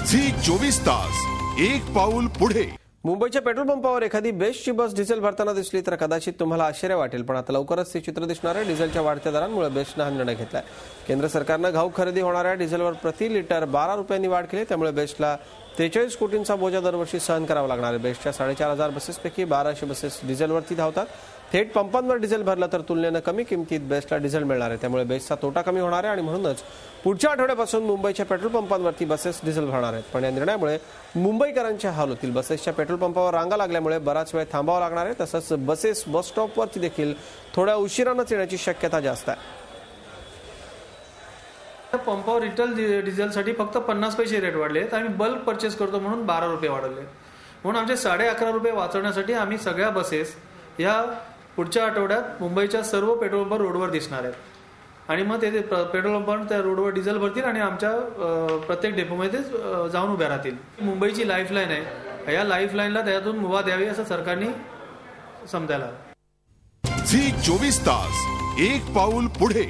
Zee 24 तास एक पाऊल पुढे। मुंबईच्या पेट्रोल पंपावर एखादी बेस्टची बस डिझेल भरताना दिसली तर कदाचित तुम्हाला आश्चर्य वाटेल, पण आता लवकरच ते चित्र दिसणार आहे। डिझेलच्या वाढत्या दरांमुळे बेस्टने हा निर्णय घेतलाय। केंद्र सरकारने घाऊक खरेदी होणाऱ्या डिझेलवर प्रति लिटर 12 रुपयांनी वाढ केली, त्यामुळे बेस्टला 43 कोटींचा बोजा दरवर्षी सहन करावा लागणार आहे। बेस्टच्या 4,500 बसेसपैकी 1200 बसेस डिझेलवरती धावतात। थेट पंपांवर डिझेल भरलं तर तुलनेने कमी किमतीत बेस्टला डिझेल मिळणार आहे, त्यामुळे बेस्टचा तोटा कमी होणार आहे आणि म्हणूनच पुढच्या आठवड्यापासून मुंबईच्या पेट्रोल पंपांवरती बसेस डिझेल भरणार आहेत। पण या निर्णयामुळे मुंबईकरांचे हाल होतील। बसेसच्या पेट्रोल पंपावर रांगा लागल्यामुळे बराच वेळ थांबावं लागणार आहे। तसंच बसेस बस स्टॉपवरती देखील थोड्या उशिरानेच येण्याची शक्यता जास्त आहे। पंपावर रिटेल डिझेलसाठी फक्त 50 पैसे रेट वाढले आहेत। आम्ही बल्क परचेस करतो म्हणून 12 रुपये वाढवले, म्हणून आमचे 11.5 रुपये वाचवण्यासाठी आम्ही सगळ्या बसेस या पुढच्या आठवड्यात मुंबईच्या सर्व पेट्रोल पंप रोडवर दिसणार आहेत आणि मग ते पेट्रोल पंपावर त्या रोडवर डिझेल भरतील आणि आमच्या प्रत्येक डेपोमध्ये जाऊन उभ्या राहतील। मुंबईची लाईफलाईन आहे, या लाईफलाईनला त्यातून मुभा द्यावी असं सरकारने समजायला। झी 24 तास एक पाऊल पुढे।